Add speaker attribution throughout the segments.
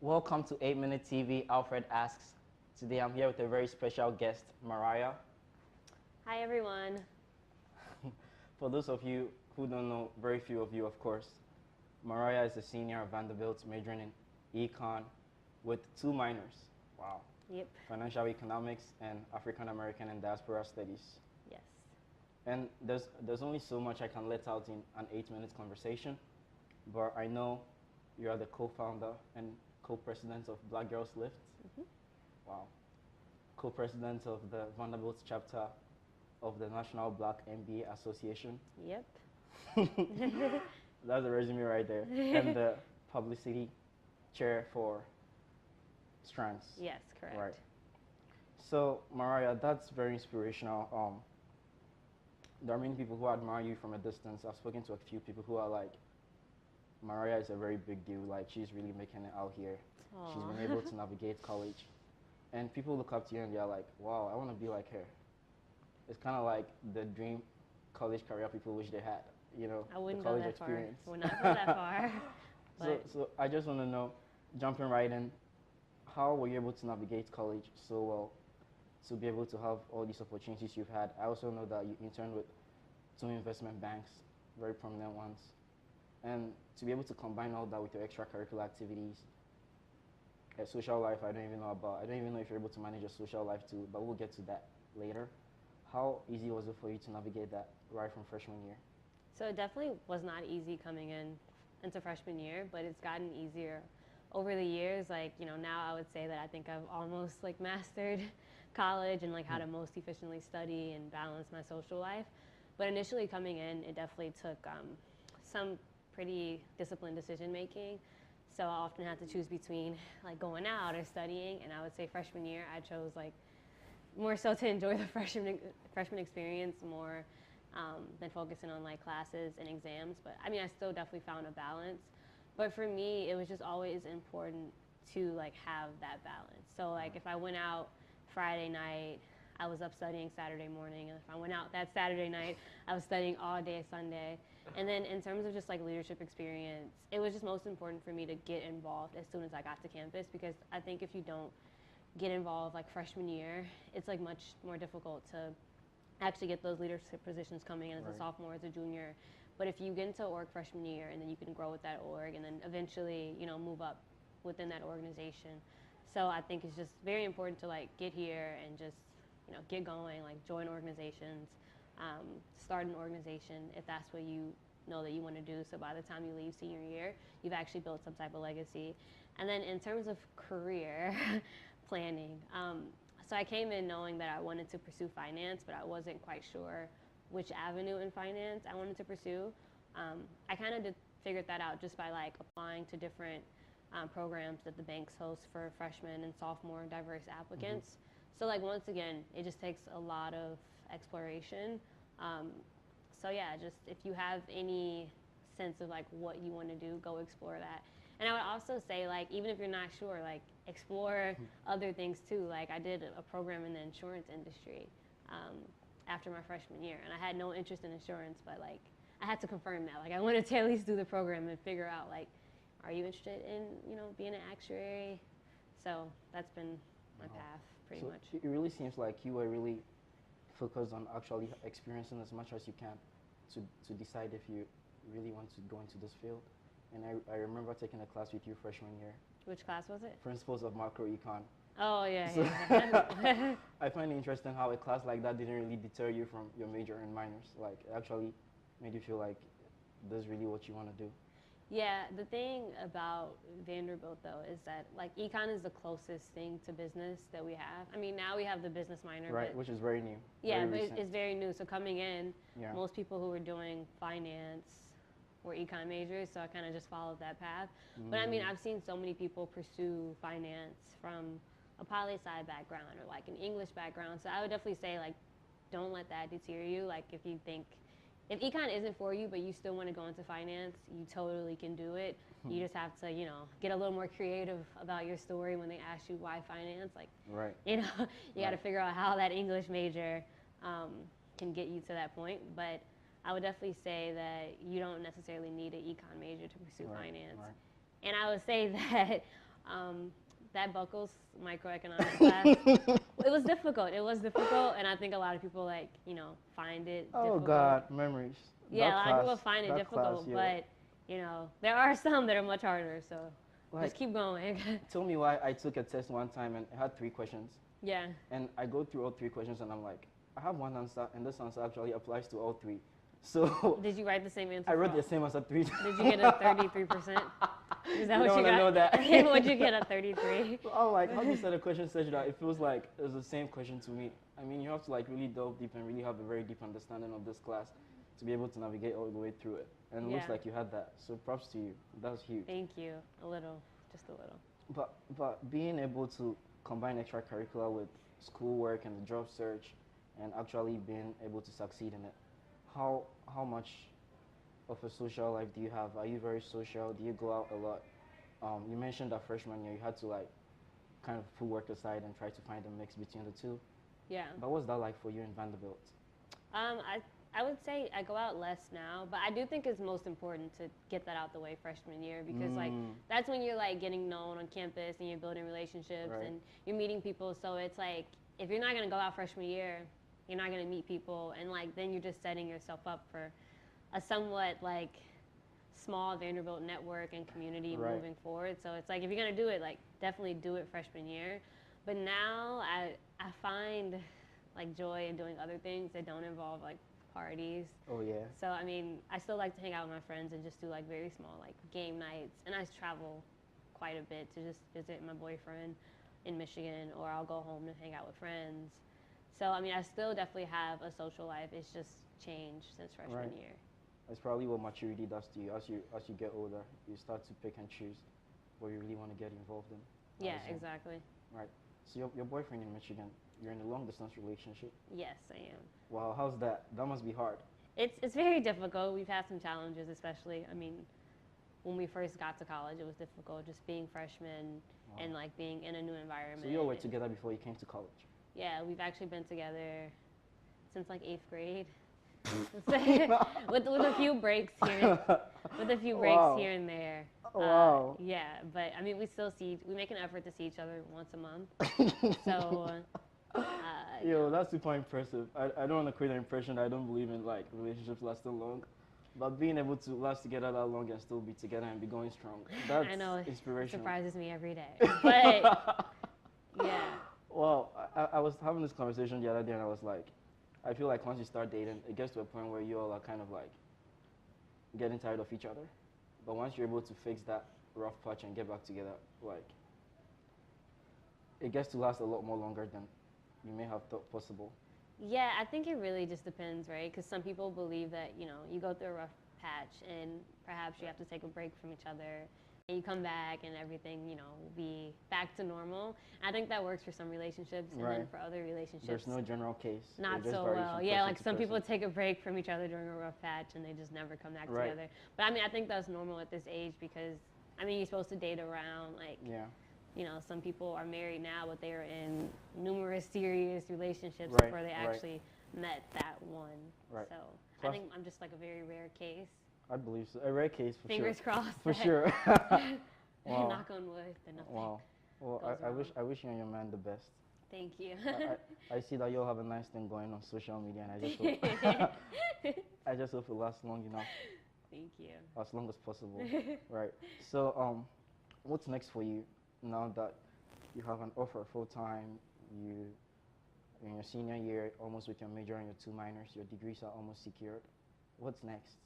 Speaker 1: Welcome to 8 Minute TV, Alfred Asks. Today I'm here with a very special guest, Myriah.
Speaker 2: Hi everyone.
Speaker 1: For those of you who don't know, very few of you of course, Myriah is a senior at Vanderbilt majoring in econ with 2 minors. Wow.
Speaker 2: Yep.
Speaker 1: Financial economics and African American and diaspora studies.
Speaker 2: Yes.
Speaker 1: And there's only so much I can let out in an 8-minute conversation, but I know you are the co-founder and co-president of Black Girls Lift.
Speaker 2: Mm-hmm.
Speaker 1: Wow. Co-president of the Vanderbilt chapter of the National Black MBA Association.
Speaker 2: Yep.
Speaker 1: That's a resume right there. And the publicity chair for Strands.
Speaker 2: Yes, correct.
Speaker 1: Right. So, Myriah, that's very inspirational. There are many people who admire you from a distance. I've spoken to a few people who are like, Myriah is a very big deal. Like, she's really making it out here.
Speaker 2: Aww.
Speaker 1: She's been able to navigate college. And people look up to you and they're like, wow, I want to be like her. It's kind of like the dream college career people wish they had, you know,
Speaker 2: I wouldn't
Speaker 1: the college
Speaker 2: go that
Speaker 1: experience.
Speaker 2: far. I would not go that far.
Speaker 1: So I just want to know, jumping right in, how were you able to navigate college so well to be able to have all these opportunities you've had? I also know that you interned with 2 investment banks, very prominent ones. And to be able to combine all that with your extracurricular activities, a social life I don't even know about. I don't even know if you're able to manage a social life too, but we'll get to that later. How easy was it for you to navigate that right from freshman year?
Speaker 2: So it definitely was not easy coming into freshman year, but it's gotten easier over the years. Like, you know, now I would say that I think I've almost like mastered college and like how to most efficiently study and balance my social life. But initially coming in, it definitely took some pretty disciplined decision making. So I often had to choose between like going out or studying, and I would say freshman year I chose like more so to enjoy the freshman experience more than focusing on like classes and exams. But I mean, I still definitely found a balance. But for me, it was just always important to like have that balance. So like if I went out Friday night, I was up studying Saturday morning, and if I went out that Saturday night, I was studying all day Sunday. And then in terms of just like leadership experience, it was just most important for me to get involved as soon as I got to campus, because I think if you don't get involved like freshman year, it's like much more difficult to actually get those leadership positions coming in as a sophomore, as a junior. But if you get into org freshman year, and then you can grow with that org, and then eventually, you know, move up within that organization. So I think it's just very important to like get here and just, you know, get going, like join organizations, start an organization if that's what you know that you want to do. So by the time you leave senior year, you've actually built some type of legacy. And then in terms of career planning, so I came in knowing that I wanted to pursue finance, but I wasn't quite sure which avenue in finance I wanted to pursue. I kind of figured that out just by like applying to different programs that the banks host for freshmen and sophomore diverse applicants. Mm-hmm. So like once again, it just takes a lot of exploration. So yeah, just if you have any sense of like what you want to do, go explore that. And I would also say, like, even if you're not sure, like explore other things too. Like I did a program in the insurance industry after my freshman year, and I had no interest in insurance, but like I had to confirm that. Like I wanted to at least do the program and figure out like, are you interested in, you know, being an actuary? So that's been my path pretty much.
Speaker 1: It really seems like you were really focused on actually experiencing as much as you can to decide if you really want to go into this field. And I remember taking a class with you freshman year.
Speaker 2: Which class was it?
Speaker 1: Principles of Macro Econ.
Speaker 2: Oh, yeah,
Speaker 1: So
Speaker 2: yeah.
Speaker 1: I find it interesting how a class like that didn't really deter you from your major and minors. Like, it actually made you feel like this is really what you want to do.
Speaker 2: Yeah, the thing about Vanderbilt, though, is that, like, econ is the closest thing to business that we have. I mean, now we have the business minor.
Speaker 1: Right, which is very new.
Speaker 2: Yeah,
Speaker 1: very
Speaker 2: but it's very new. So coming in,
Speaker 1: yeah.
Speaker 2: Most people who were doing finance were econ majors, so I kind of just followed that path. But I mean, I've seen so many people pursue finance from a poli-sci background or like an English background. So I would definitely say, like, don't let that deter you. Like, if you think, if econ isn't for you, but you still want to go into finance, you totally can do it. You just have to, you know, get a little more creative about your story when they ask you why finance. Like, you know, you got to figure out how that English major can get you to that point. But I would definitely say that you don't necessarily need an econ major to pursue finance. And I would say that That Buckles microeconomics class, it was difficult. It was difficult, and I think a lot of people find it
Speaker 1: Oh
Speaker 2: difficult.
Speaker 1: God, memories.
Speaker 2: Yeah,
Speaker 1: That
Speaker 2: a lot
Speaker 1: class,
Speaker 2: of people find it
Speaker 1: that
Speaker 2: difficult,
Speaker 1: class, yeah.
Speaker 2: but there are some that are much harder. So
Speaker 1: Like,
Speaker 2: just keep going.
Speaker 1: tell me why I took a test one time and it had 3 questions,
Speaker 2: Yeah.
Speaker 1: and I go through all 3 questions and I'm like, I have one answer, and this answer actually applies to all three. So
Speaker 2: Did you write the same answer?
Speaker 1: I wrote the same answer 3 times.
Speaker 2: Did you get a 33%? Is that
Speaker 1: You
Speaker 2: what
Speaker 1: don't
Speaker 2: you
Speaker 1: wanna
Speaker 2: got?
Speaker 1: know that.
Speaker 2: What'd you get, a 33?
Speaker 1: Oh, like, how do you set a question such that it feels like it's the same question to me? I mean, you have to like really delve deep and really have a very deep understanding of this class to be able to navigate all the way through it. And it looks
Speaker 2: Yeah.
Speaker 1: like you had that. So props to you. That's huge.
Speaker 2: Thank you. A little, just a little.
Speaker 1: But being able to combine extracurricular with schoolwork and the job search, and actually being able to succeed in it, how much of a social life do you have? Are you very social? Do you go out a lot? You mentioned that freshman year you had to like kind of put work aside and try to find a mix between the two.
Speaker 2: Yeah.
Speaker 1: But what's that like for you in Vanderbilt?
Speaker 2: I would say I go out less now, but I do think it's most important to get that out the way freshman year because like that's when you're like getting known on campus and you're building relationships
Speaker 1: Right.
Speaker 2: and you're meeting people. So it's like if you're not gonna go out freshman year, you're not gonna meet people, and like then you're just setting yourself up for a somewhat like small Vanderbilt network and community
Speaker 1: Right.
Speaker 2: moving forward. So it's like if you're gonna do it, like definitely do it freshman year. But now I find like joy in doing other things that don't involve like parties.
Speaker 1: Oh yeah.
Speaker 2: So I mean, I still like to hang out with my friends and just do like very small like game nights. And I travel quite a bit to just visit my boyfriend in Michigan, or I'll go home to hang out with friends. So I mean, I still definitely have a social life. It's just changed since freshman
Speaker 1: Right.
Speaker 2: year.
Speaker 1: That's probably what maturity does to you. As you get older, you start to pick and choose what you really want to get involved in. I
Speaker 2: Yeah,
Speaker 1: assume.
Speaker 2: exactly.
Speaker 1: Right. So your boyfriend in Michigan, you're in a long distance relationship.
Speaker 2: Yes, I am.
Speaker 1: Wow, how's that? That must be hard.
Speaker 2: It's very difficult. We've had some challenges, especially. I mean, when we first got to college, it was difficult just being freshmen
Speaker 1: Wow.
Speaker 2: and like being in a new environment.
Speaker 1: So you all were together before you came to college.
Speaker 2: Yeah, we've actually been together since like 8th grade. with a few breaks here, with a few breaks
Speaker 1: Wow.
Speaker 2: here and there.
Speaker 1: Wow.
Speaker 2: Yeah, but I mean, we make an effort to see each other once a month. So,
Speaker 1: Yo, that's super impressive. I don't want to create an impression that I don't believe in like relationships lasting long, but being able to last together that long and still be together and be going strong, that's
Speaker 2: I know it
Speaker 1: inspirational.
Speaker 2: surprises me every day. But yeah,
Speaker 1: Well, I was having this conversation the other day and I was like, I feel like once you start dating, it gets to a point where you all are kind of like getting tired of each other. But once you're able to fix that rough patch and get back together, like, it gets to last a lot more longer than you may have thought possible.
Speaker 2: yeah, I think it really just depends, right? Because some people believe that you go through a rough patch and perhaps you have to take a break from each other. And you come back and everything, will be back to normal. And I think that works for some relationships, and then
Speaker 1: Right.
Speaker 2: for other relationships,
Speaker 1: There's no general case.
Speaker 2: not
Speaker 1: It just
Speaker 2: so
Speaker 1: varies
Speaker 2: well.
Speaker 1: from
Speaker 2: Yeah,
Speaker 1: person
Speaker 2: like
Speaker 1: to
Speaker 2: some people
Speaker 1: person.
Speaker 2: take a break from each other during a rough patch and they just never come back
Speaker 1: Right.
Speaker 2: together. But I mean, I think that's normal at this age because, I mean, you're supposed to date around, like,
Speaker 1: Yeah.
Speaker 2: some people are married now, but they are in numerous serious relationships
Speaker 1: Right,
Speaker 2: before they
Speaker 1: right.
Speaker 2: actually met that one.
Speaker 1: Right.
Speaker 2: So
Speaker 1: Plus-
Speaker 2: I think I'm just like a very rare case.
Speaker 1: I believe so. A rare case for
Speaker 2: Fingers
Speaker 1: sure.
Speaker 2: crossed.
Speaker 1: For
Speaker 2: that-
Speaker 1: sure. Wow.
Speaker 2: Knock on wood that nothing
Speaker 1: Wow. Well,
Speaker 2: goes
Speaker 1: I wish you and your man the best.
Speaker 2: Thank you.
Speaker 1: I see that you all have a nice thing going on social media, and I just hope I just hope it lasts long enough,
Speaker 2: Thank you.
Speaker 1: as long as possible. Right. So, what's next for you now that you have an offer full time? You in your senior year, almost with your major and your 2 minors, your degrees are almost secured. What's next?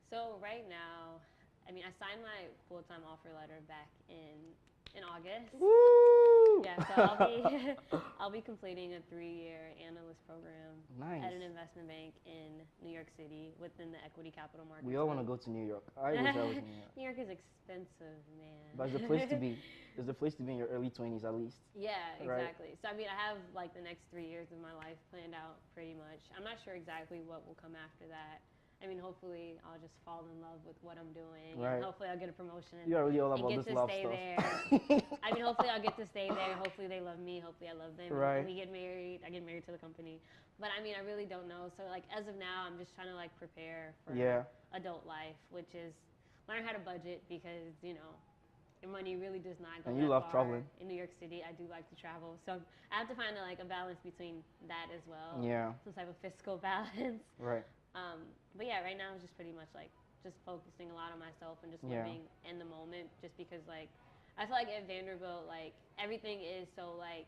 Speaker 2: So right now, I mean, I signed my full-time offer letter back in August.
Speaker 1: Woo!
Speaker 2: Yeah, so I'll be completing a 3-year analyst program
Speaker 1: Nice.
Speaker 2: at an investment bank in New York City within the equity capital markets.
Speaker 1: We all want to go to New York. I wish I was in New York.
Speaker 2: New York is expensive, man.
Speaker 1: But it's a place to be. It's a place to be in your early 20s at least.
Speaker 2: Yeah,
Speaker 1: Right.
Speaker 2: exactly. So I mean, I have like the next 3 years of my life planned out pretty much. I'm not sure exactly what will come after that. I mean, hopefully I'll just fall in love with what I'm doing,
Speaker 1: Right.
Speaker 2: and hopefully I'll get a promotion and,
Speaker 1: You are really all
Speaker 2: and
Speaker 1: about
Speaker 2: get
Speaker 1: this
Speaker 2: to
Speaker 1: love
Speaker 2: stay
Speaker 1: stuff.
Speaker 2: there. I mean, hopefully I'll get to stay there. Hopefully they love me. Hopefully I love them.
Speaker 1: Right.
Speaker 2: And we get married. I get married to the company. But I mean, I really don't know. So like as of now, I'm just trying to like prepare for
Speaker 1: Yeah.
Speaker 2: adult life, which is learn how to budget because your money really does not go
Speaker 1: And
Speaker 2: that
Speaker 1: you love
Speaker 2: far.
Speaker 1: traveling.
Speaker 2: In New York City, I do like to travel, so I have to find like a balance between that as well.
Speaker 1: Yeah.
Speaker 2: Some type of fiscal balance.
Speaker 1: Right.
Speaker 2: But yeah, right now it's just pretty much like just focusing a lot on myself and just
Speaker 1: Yeah.
Speaker 2: living in the moment. Just because like I feel like at Vanderbilt, like everything is so like,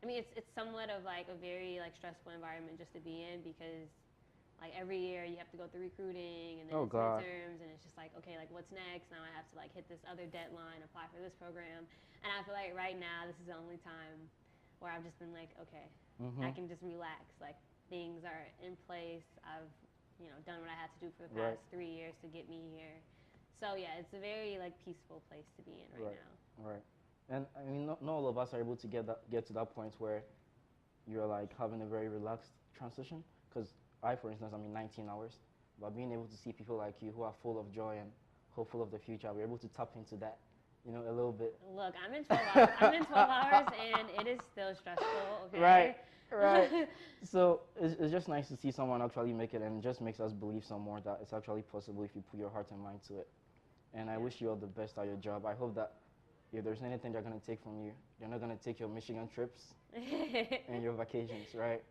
Speaker 2: I mean it's somewhat of like a very like stressful environment just to be in because like every year you have to go through recruiting and then
Speaker 1: Oh,
Speaker 2: it's
Speaker 1: God.
Speaker 2: midterms and it's just like okay like what's next, now I have to like hit this other deadline, apply for this program, and I feel like right now this is the only time where I've just been like okay, I can just relax, like things are in place, I've done what I had to do for the past 3 years to get me here, so yeah, it's a very like peaceful place to be in right now.
Speaker 1: Right. And I mean, not all of us are able to get to that point where you're like having a very relaxed transition. Because I, for instance, I'm in 19 hours, but being able to see people like you who are full of joy and hopeful of the future, we're able to tap into that, a little bit.
Speaker 2: Look, I'm in 12 hours. I'm in 12 hours, and it is still stressful. Okay.
Speaker 1: Right. So it's just nice to see someone actually make it, and it just makes us believe some more that it's actually possible if you put your heart and mind to it. And I wish you all the best at your job. I hope that if there's anything they're going to take from you, they're not going to take your Michigan trips and your vacations, right?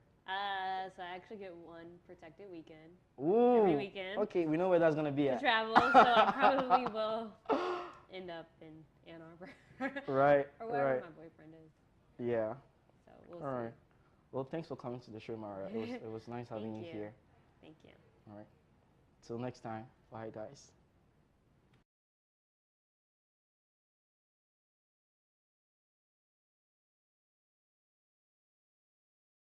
Speaker 2: So I actually get one protected weekend.
Speaker 1: Ooh.
Speaker 2: Every weekend.
Speaker 1: Okay, we know where that's going to be
Speaker 2: To
Speaker 1: at.
Speaker 2: travel, so I probably will end up in Ann Arbor.
Speaker 1: Right.
Speaker 2: Or wherever my boyfriend is.
Speaker 1: Yeah.
Speaker 2: So we'll
Speaker 1: All
Speaker 2: see.
Speaker 1: right. Well, thanks for coming to the show, Myriah. It was nice having you here.
Speaker 2: Thank you.
Speaker 1: All right. Till next time. Bye, guys.